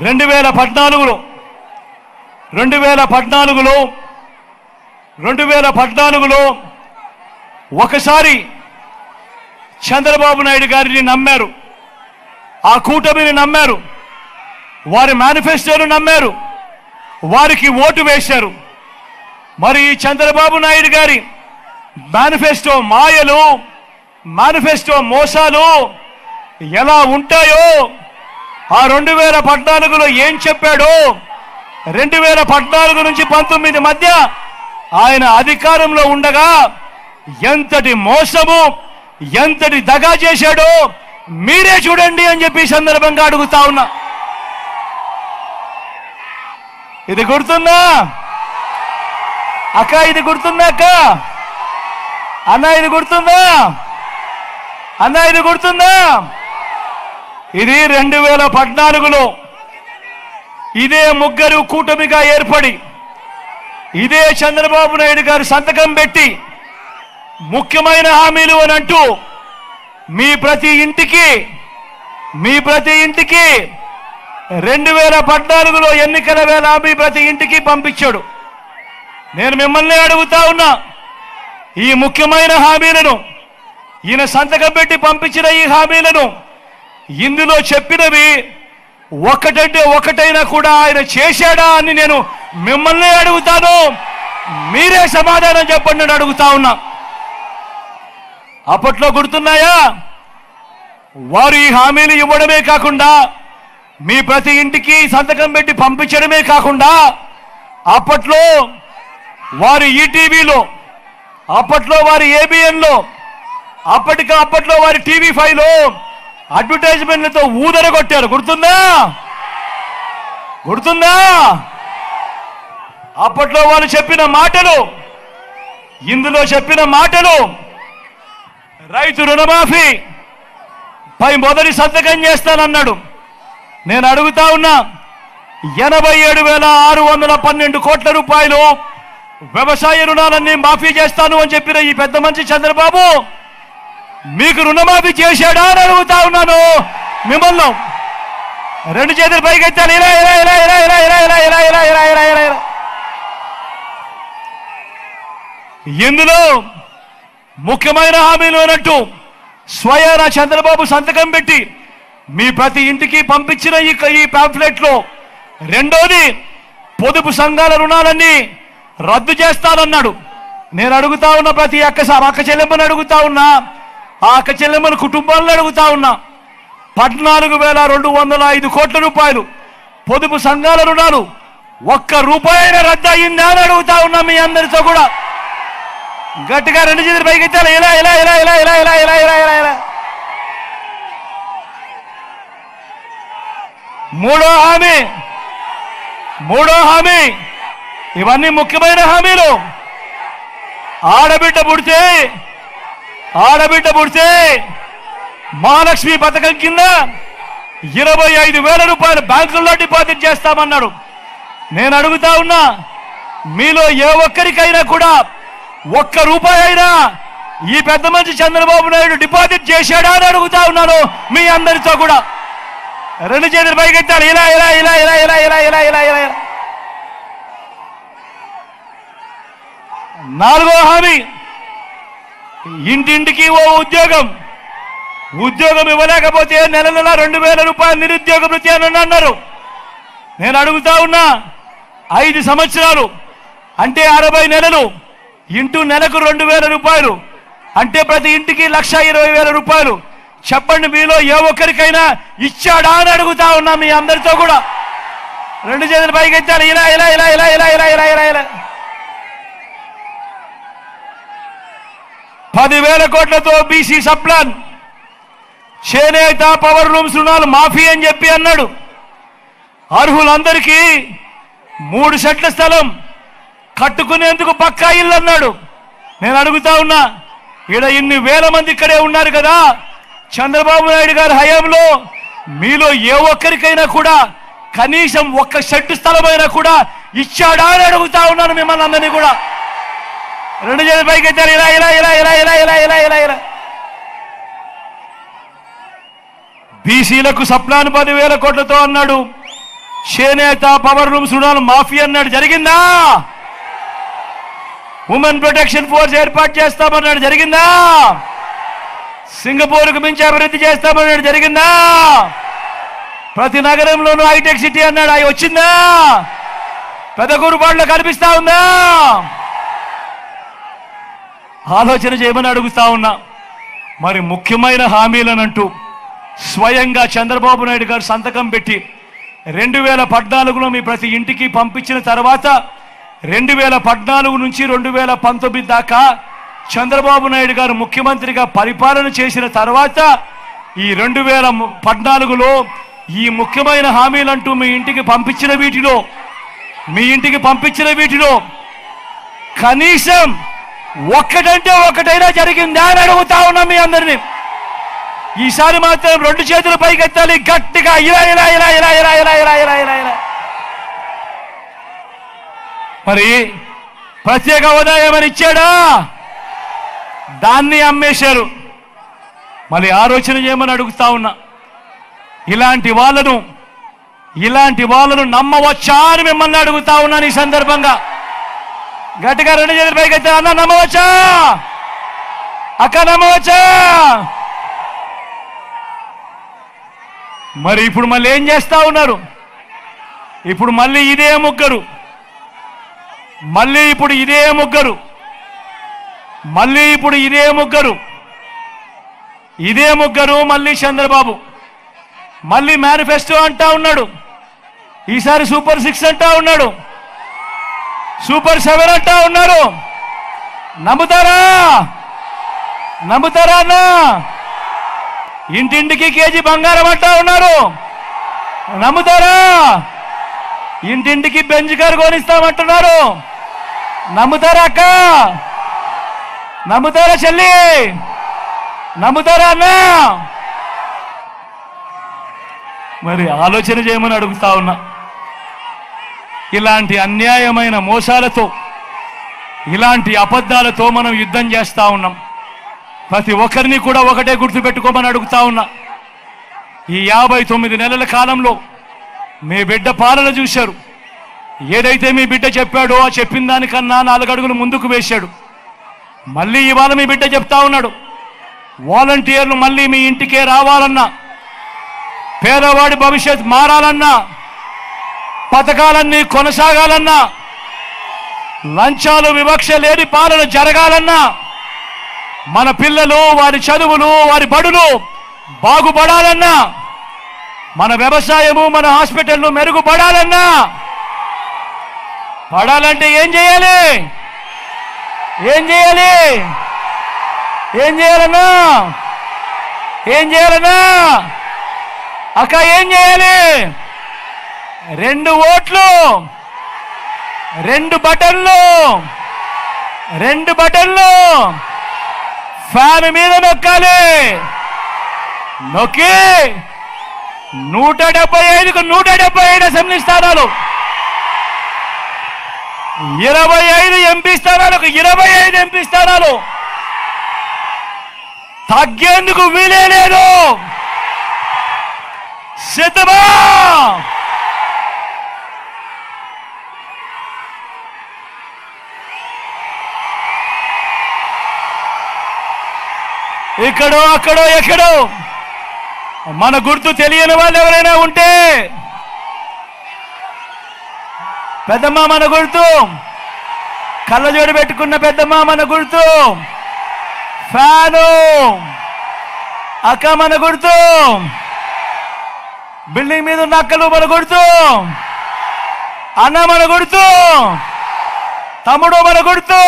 2014లో ఒకసారి చంద్రబాబు నాయుడు గారిని నమ్మారు, ఆ కూటమిని నమ్మారు, వారి మేనిఫెస్టోను నమ్మారు, వారికి ఓటు వేశారు. మరి ఈ చంద్రబాబు నాయుడు గారి మేనిఫెస్టో మాయలు, మేనిఫెస్టో మోసాలు ఎలా ఉంటాయో, ఆ 2014లో ఏం చెప్పాడో, 2014 నుంచి 19 మధ్య ఆయన అధికారంలో ఉండగా ఎంతటి మోసము, ఎంతటి దగా చేశాడో మీరే చూడండి అని చెప్పి సందర్భంగా అడుగుతా ఉన్నా. ఇది గుర్తుందా అక్క? ఇది గుర్తుందా అక్క? అన్న ఇది గుర్తుందా? అన్న ఇది గుర్తుందా? ఇది 2014లో ఇదే ముగ్గురు కూటమిగా ఏర్పడి, ఇదే చంద్రబాబు నాయుడు గారు సంతకం పెట్టి ముఖ్యమైన హామీలు అని అంటూ మీ ప్రతి ఇంటికి 2014లో ఎన్నికల వేళ హామీ ప్రతి ఇంటికి పంపించాడు. నేను మిమ్మల్ని అడుగుతా ఉన్నా, ఈ ముఖ్యమైన హామీలను, ఈయన సంతకం పెట్టి పంపించిన ఈ హామీలను, ఇందులో చెప్పినవి ఒకటంటే ఒకటైనా కూడా ఆయన చేశాడా అని నేను మిమ్మల్ని అడుగుతాను. మీరే సమాధానం చెప్పండి అని అడుగుతా ఉన్నా. అప్పట్లో గుర్తున్నాయా? వారు ఈ హామీలు ఇవ్వడమే కాకుండా, మీ ప్రతి ఇంటికి సంతకం పెట్టి పంపించడమే కాకుండా, అప్పట్లో వారి ఈటీవీలో, అప్పట్లో వారి ఏబిఎన్లో, అప్పట్లో వారి టీవీ5లో అడ్వర్టైజ్మెంట్లతో ఊదరగొట్టారు. గుర్తుందా? అప్పట్లో వాళ్ళు చెప్పిన మాటలు, ఇందులో చెప్పిన మాటలు, రైతు రుణమాఫీ పై మొదటి సంతకం చేస్తానన్నాడు. నేను అడుగుతా ఉన్నా, 87,612 కోట్ల రూపాయలు వ్యవసాయ రుణాలన్నీ మాఫీ చేస్తాను అని చెప్పిన ఈ పెద్ద మనిషి చంద్రబాబు మీకు రుణమాఫీ చేశాడా అని అడుగుతా ఉన్నాను మిమ్మల్ని. రెండు చేతులు పైకెత్తాలి. ఇందులో ముఖ్యమైన హామీలు అన్నట్టు స్వయాన చంద్రబాబు సంతకం పెట్టి మీ ప్రతి ఇంటికి పంపించిన ఈ పాంఫ్లెట్ లో రెండోది పొదుపు సంఘాల రుణాలన్నీ రద్దు చేస్తానన్నాడు. నేను అడుగుతా ఉన్నా, ప్రతి అక్క చెల్లెమ్మని అడుగుతా ఉన్నా, ఆ అక్క చెల్లెమ్మని కుటుంబాలను అడుగుతా ఉన్నా, 14,205 కోట్ల రూపాయలు పొదుపు సంఘాల రుణాలు ఒక్క రూపాయి రద్దు అయ్యిందా అని అడుగుతా ఉన్నా మీ అందరితో కూడా. గట్టిగా రెండు చేతులు పైకెత్తాలి. మూడో హామీ, ఇవన్నీ ముఖ్యమైన హామీలు. ఆడబిడ్డ పుడితే మహాలక్ష్మి పథకం కింద 25,000 రూపాయలు బ్యాంకుల్లో డిపాజిట్ చేస్తామన్నాడు. నేను అడుగుతా ఉన్నా, మీలో ఏ ఒక్కరికైనా కూడా ఒక్క రూపాయి అయినా ఈ పెద్ద మనిషి చంద్రబాబు నాయుడు డిపాజిట్ చేశాడా అని అడుగుతా ఉన్నాను మీ అందరితో కూడా. రెండు చేతులు పైకెత్తాలి. నాలుగో హామీ, ఇంటింటికి ఓ ఉద్యోగం ఇవ్వలేకపోతే నెల 2,000 రూపాయలు నిరుద్యోగ భృతి అని అన్నారు. నేను అడుగుతా ఉన్నా, 5 సంవత్సరాలు అంటే 60 నెలలు ఇంటూ నెలకు 2,000 రూపాయలు అంటే ప్రతి ఇంటికి 1,20,000 రూపాయలు. చెప్పండి, మీలో ఏ ఒక్కరికైనా ఇచ్చాడా అని అడుగుతా ఉన్నా మీ అందరితో కూడా. రెండు చేతులు పైకెత్తాలి. 10,000 కోట్లతో బీసీ సప్లాన్, చేనేత, పవర్ లూమ్స్ రుణాలు మాఫీ అని చెప్పి అన్నాడు. అర్హులందరికీ 3 సెట్ల స్థలం కట్టుకునేందుకు పక్కా ఇల్లు అన్నాడు. నేను అడుగుతా ఉన్నా, ఈడ ఇన్ని వేల మంది ఇక్కడే ఉన్నారు కదా, చంద్రబాబు నాయుడు గారి హయాంలో మీలో ఏ ఒక్కరికైనా కూడా కనీసం 1 సెట్టు స్థలమైనా కూడా ఇచ్చాడా అని అడుగుతా ఉన్నాను మిమ్మల్ని అందరినీ కూడా. రెండు చేతులు పైకెత్తారు. బీసీలకు సప్లాన్ 10,000 కోట్లతో అన్నాడు. చేనేత పవర్ లూమ్స్ రుణాలు మాఫీ అన్నాడు, జరిగిందా? ఉమెన్ ప్రొటెక్షన్ ఫోర్స్ ఏర్పాటు చేస్తామన్నాడు, జరిగిందా? సింగపూర్కు మించి అభివృద్ధి చేస్తామన్నాడు, జరిగిందా? ప్రతి నగరంలోనూ హైటెక్ సిటీ అన్నాడు, అవి వచ్చిందా? పెదకూరుపాడులో కనిపిస్తా ఉందా? ఆలోచన చేయమని అడుగుతా ఉన్నా. మరి ముఖ్యమైన హామీలనంటూ స్వయంగా చంద్రబాబు నాయుడు గారు సంతకం పెట్టి 2014లో మీ ప్రతి ఇంటికి పంపించిన తర్వాత 2014 నుంచి 2019 దాకా చంద్రబాబు నాయుడు గారు ముఖ్యమంత్రిగా పరిపాలన చేసిన తర్వాత ఈ 2014లో ఈ ముఖ్యమైన హామీలంటూ మీ ఇంటికి పంపించిన వీటిలో కనీసం ఒక్కటంటే ఒక్కటైనా జరిగిందా అని అడుగుతా ఉన్నా మీ అందరినీ. ఈసారి మాత్రం 2 చేతులు పైకెత్తాలి గట్టిగా, ఇలా ఇలా ఇలా ఇలా ఇలా ఇలా ఇలా ఇలా ఇలా ఇలా. మరి ప్రత్యేక హోదా ఏమని ఇచ్చాడా? దాన్ని అమ్మేశారు. మళ్ళీ ఆలోచన చేయమని అడుగుతా ఉన్నా. ఇలాంటి వాళ్ళను నమ్మవచ్చా అని మిమ్మల్ని అడుగుతా ఉన్నాను ఈ సందర్భంగా. గట్టిగా 2 చేతులు పైకెత్తారు. అన్న నమ్మవచ్చా? అక్క నమ్మవచ్చా? మరి ఇప్పుడు మళ్ళీ ఏం చేస్తా ఉన్నారు? ఇప్పుడు మళ్ళీ ఇదే ముగ్గురు మళ్ళీ చంద్రబాబు మళ్ళీ మేనిఫెస్టో అంటా ఉన్నాడు. ఈసారి సూపర్ 6 అంటా ఉన్నాడు, సూపర్ 7 అంటా ఉన్నారు. నమ్ముతారా అన్నా? ఇంటింటికి కేజీ బంగారం అంటా ఉన్నారు. నమ్ముతారా? ఇంటింటికి బెంజ్ కారు కొనిస్తామంటున్నారు. నమ్ముతారా అక్క? నమ్ముతారా చెల్లి? నమ్ముతారా అన్నా? మరి ఆలోచన చేయమని అడుగుతా ఉన్నా. ఇలాంటి అన్యాయమైన మోసాలతో, ఇలాంటి అబద్ధాలతో మనం యుద్ధం చేస్తా ఉన్నాం. ప్రతి ఒక్కరిని కూడా ఒకటే గుర్తుపెట్టుకోమని అడుగుతా ఉన్నా. ఈ 59 నెలల కాలంలో మీ బిడ్డ పాలన చూశారు. ఏదైతే మీ బిడ్డ చెప్పాడో ఆ చెప్పిన దానికన్నా 4 అడుగులు ముందుకు వేశాడు. మళ్ళీ ఇవాళ మీ బిడ్డ చెప్తా ఉన్నాడు, వాలంటీర్లు మళ్ళీ మీ ఇంటికే రావాలన్నా, పేదవాడి భవిష్యత్ మారాలన్నా, పథకాలన్నీ కొనసాగాలన్నా, లంచాలు వివక్ష లేని పాలన జరగాలన్నా, మన పిల్లలు, వారి చదువులు, వారి బడులు బాగుపడాలన్నా, మన వ్యవసాయము, మన హాస్పిటల్లు మెరుగుపడాలన్నా, పడాలంటే ఏం చేయాలి? ఏం చేయాలన్నా? అక్క ఏం చేయాలి? 2 ఓట్లు, 2 బటన్లు ఫ్యాన్ మీద నొక్కాలి. నొక్కి 175కు 175 అసెంబ్లీ స్థానాలు, 25 ఎంపీ స్థానాలకు 25 ఎంపీ స్థానాలు తగ్గేందుకు వీలే లేదు. సిద్ధమా? ఇక్కడో అక్కడో ఎక్కడో మన గుర్తు తెలియని వాళ్ళు ఎవరైనా ఉంటే, పెద్దమ్మ మన గుర్తు, కళ్ళజోడు పెట్టుకున్న పెద్దమ్మ మన గుర్తు, ఫ్యాను అక్క మన గుర్తు, బిల్డింగ్ మీద ఉన్న అక్కలు మన గుర్తు, అన్న మన గుర్తు, తమ్ముడు మన గుర్తు.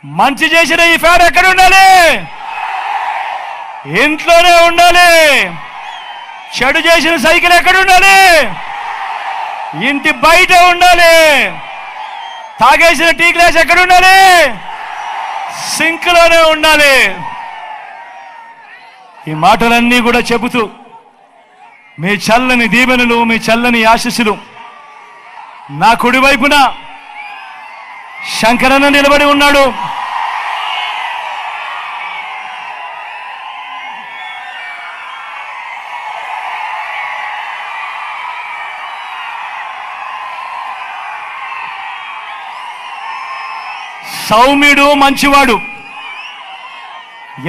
మంచి చేసిన ఈ ఫ్యాన్ ఎక్కడ ఉండాలి? ఇంట్లోనే ఉండాలి. చెడు చేసిన సైకిల్ ఎక్కడ ఉండాలి? ఇంటి బయట ఉండాలి. తాగేసిన టీ గ్లాస్ ఎక్కడ ఉండాలి? సింక్లోనే ఉండాలి. ఈ మాటలన్నీ కూడా చెబుతూ మీ చల్లని దీవెనలు, మీ చల్లని ఆశీస్సులు నా కుడివైపున శంకరన్న నిలబడి ఉన్నాడు. సౌమ్యుడు, మంచివాడు.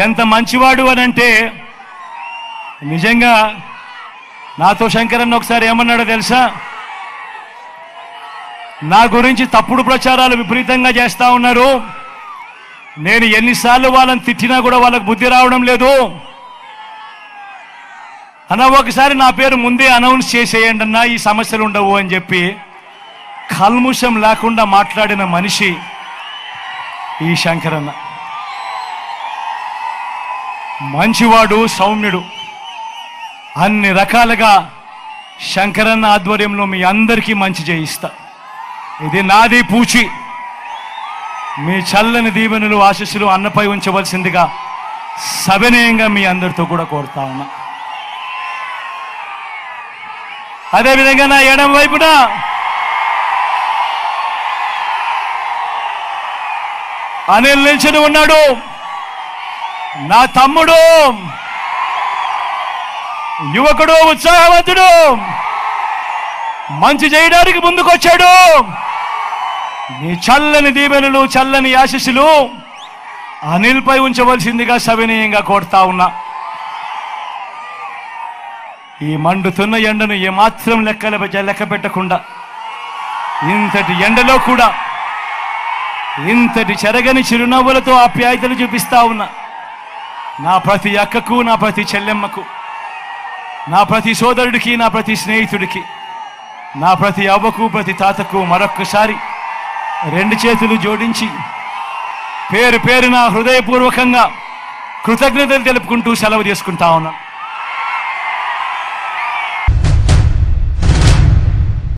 ఎంత మంచివాడు అని అంటే నిజంగా నాతో శంకరన్న ఒకసారి ఏమన్నాడో తెలుసా? నా గురించి తప్పుడు ప్రచారాలు విపరీతంగా చేస్తా ఉన్నారు, నేను ఎన్నిసార్లు వాళ్ళని తిట్టినా కూడా వాళ్ళకు బుద్ధి రావడం లేదు అన్న, ఒకసారి నా పేరు ముందే అనౌన్స్ చేసేయండి అన్నా, ఈ సమస్యలు ఉండవు అని చెప్పి కల్ముషం లేకుండా మాట్లాడిన మనిషి ఈ శంకరన్న. మంచివాడు, సౌమ్యుడు. అన్ని రకాలుగా శంకరన్న ఆధ్వర్యంలో మీ అందరికీ మంచి చేయిస్తా. ఇది నాది పూచి. మీ చల్లని దీవెనలు, ఆశీస్సులు అన్నపై ఉంచవలసిందిగా సవినయంగా మీ అందరితో కూడా కోరుతా ఉన్నా. అదేవిధంగా నా ఎడమ వైపున అనిల్ నిల్చుని ఉన్నాడు, నా తమ్ముడు, యువకుడు, ఉత్సాహవంతుడు, మంచి చేయడానికి ముందుకొచ్చాడు. మీ చల్లని దీవెనలు, చల్లని ఆశీస్సులు అనిల్పై ఉంచవలసిందిగా సవినయంగా కోరుతా ఉన్నా. ఈ మండుతున్న ఎండను ఏమాత్రం లెక్క పెట్టకుండా ఇంతటి ఎండలో కూడా ఇంతటి చెరగని చిరునవ్వులతో ఆప్యాయతలు చూపిస్తా ఉన్నా నా ప్రతి అక్కకు, నా ప్రతి చెల్లెమ్మకు, నా ప్రతి సోదరుడికి, నా ప్రతి స్నేహితుడికి, నా ప్రతి అవ్వకు, ప్రతి తాతకు మరొక్కసారి రెండు చేతులు జోడించి పేరు పేరున హృదయపూర్వకంగా కృతజ్ఞతలు తెలుపుకుంటూ సెలవు తీసుకుంటా ఉన్నాను.